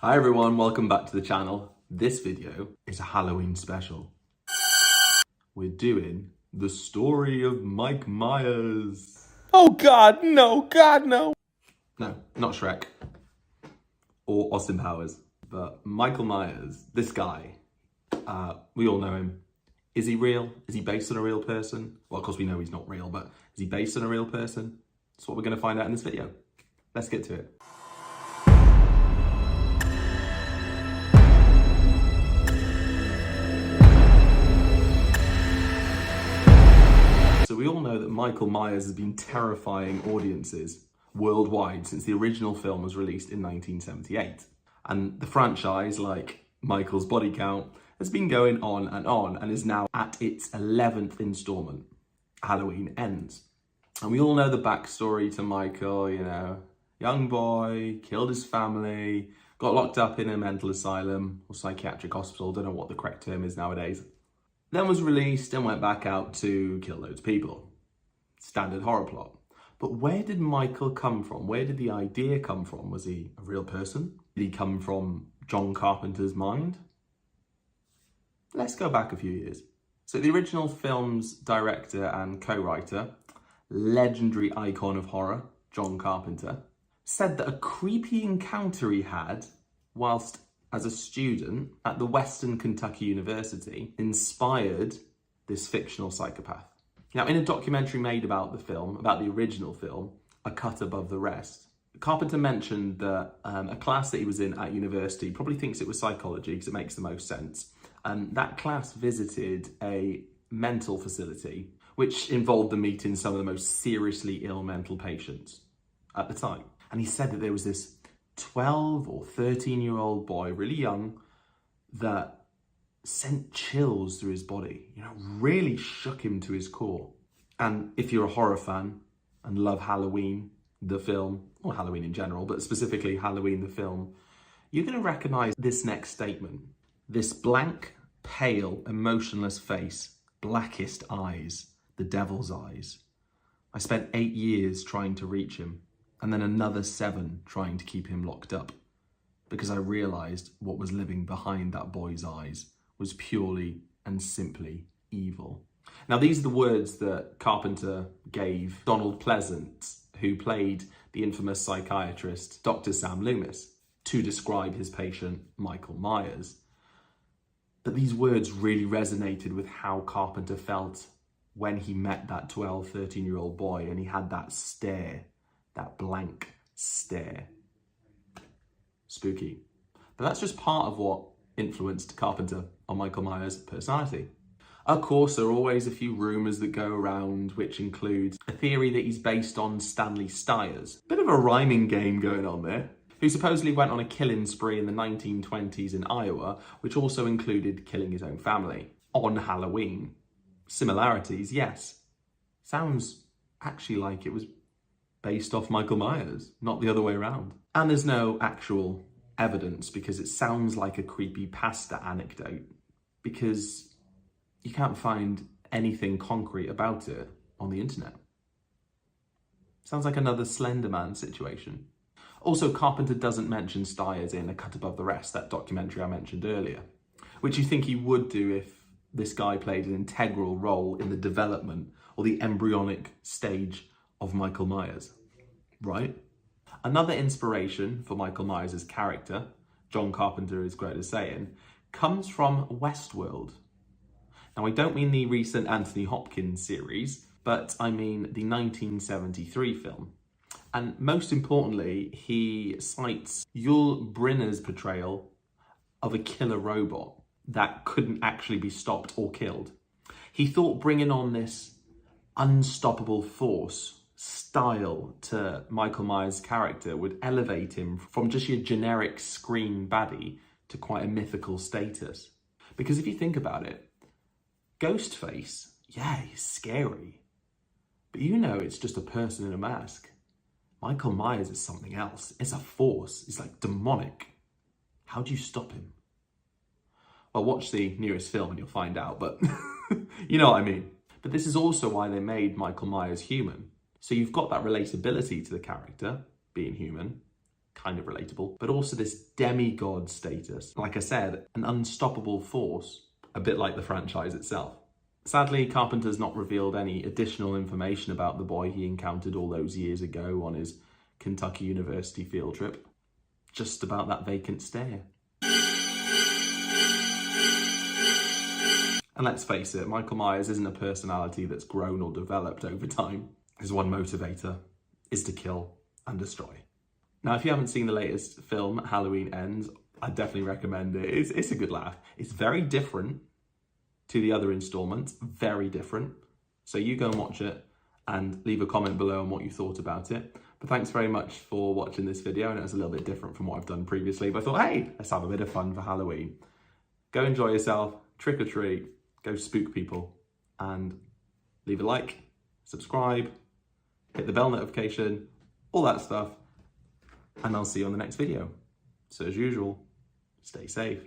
Hi everyone, welcome back to the channel. This video is a Halloween special. We're doing the story of Mike Myers. Oh God, no, God, no. No, not Shrek or Austin Powers, but Michael Myers, this guy, we all know him. Is he real? Is he based on a real person? Well, of course we know he's not real, but is he based on a real person? That's what we're gonna find out in this video. Let's get to it. So we all know that Michael Myers has been terrifying audiences worldwide since the original film was released in 1978. And the franchise, like Michael's Body Count, has been going on and is now at its 11th installment. Halloween Ends. And we all know the backstory to Michael, you know, young boy, killed his family, got locked up in a mental asylum or psychiatric hospital, don't know what the correct term is nowadays. Then was released and went back out to kill loads of people. Standard horror plot. But where did Michael come from? Where did the idea come from? Was he a real person? Did he come from John Carpenter's mind? Let's go back a few years. So the original film's director and co-writer, legendary icon of horror, John Carpenter, said that a creepy encounter he had whilst as a student at the Western Kentucky University inspired this fictional psychopath. Now, in a documentary made about the film, about the original film, A Cut Above the Rest, Carpenter mentioned that a class that he was in at university, probably thinks it was psychology because it makes the most sense, that class visited a mental facility which involved them meeting some of the most seriously ill mental patients at the time. And he said that there was this 12 or 13-year-old boy, really young, that sent chills through his body, you know, really shook him to his core. And if you're a horror fan and love Halloween, the film, or Halloween in general, but specifically Halloween, the film, you're going to recognize this next statement. This blank, pale, emotionless face, blackest eyes, the devil's eyes. I spent 8 years trying to reach him, and then another 7 trying to keep him locked up, because I realized what was living behind that boy's eyes was purely and simply evil. Now, these are the words that Carpenter gave Donald Pleasence, who played the infamous psychiatrist Dr. Sam Loomis, to describe his patient, Michael Myers. But these words really resonated with how Carpenter felt when he met that 12, 13-year-old boy and he had that stare, that blank stare. Spooky. But that's just part of what influenced Carpenter on Michael Myers' personality. Of course, there are always a few rumours that go around, which include a theory that he's based on Stanley Stiers. Bit of a rhyming game going on there. Who supposedly went on a killing spree in the 1920s in Iowa, which also included killing his own family on Halloween. Similarities, yes. Sounds actually like it was based off Michael Myers, not the other way around. And there's no actual evidence because it sounds like a creepypasta anecdote because you can't find anything concrete about it on the internet. Sounds like another Slender Man situation. Also, Carpenter doesn't mention Stiers in A Cut Above the Rest, that documentary I mentioned earlier, which you think he would do if this guy played an integral role in the development or the embryonic stage of Michael Myers, right? Another inspiration for Michael Myers' character, John Carpenter is quoted as saying, comes from Westworld. Now, I don't mean the recent Anthony Hopkins series, but I mean the 1973 film. And most importantly, he cites Yul Brynner's portrayal of a killer robot that couldn't actually be stopped or killed. He thought bringing on this unstoppable force style to Michael Myers' character would elevate him from just your generic screen baddie to quite a mythical status. Because if you think about it, Ghostface, yeah, he's scary, but you know it's just a person in a mask. Michael Myers is something else. It's a force. It's like demonic. How do you stop him? Well, watch the newest film and you'll find out, but you know what I mean. But this is also why they made Michael Myers human. So you've got that relatability to the character, being human, kind of relatable, but also this demigod status. Like I said, an unstoppable force, a bit like the franchise itself. Sadly, Carpenter's not revealed any additional information about the boy he encountered all those years ago on his Kentucky University field trip. Just about that vacant stare. And let's face it, Michael Myers isn't a personality that's grown or developed over time. His one motivator is to kill and destroy. Now, if you haven't seen the latest film, Halloween Ends, I definitely recommend it. It's a good laugh. It's very different to the other installments, very different. So you go and watch it and leave a comment below on what you thought about it. But thanks very much for watching this video. And it was a little bit different from what I've done previously, but I thought, hey, let's have a bit of fun for Halloween. Go enjoy yourself, trick or treat, go spook people, and leave a like, subscribe, hit the bell notification, all that stuff. And I'll see you on the next video. So as usual, stay safe.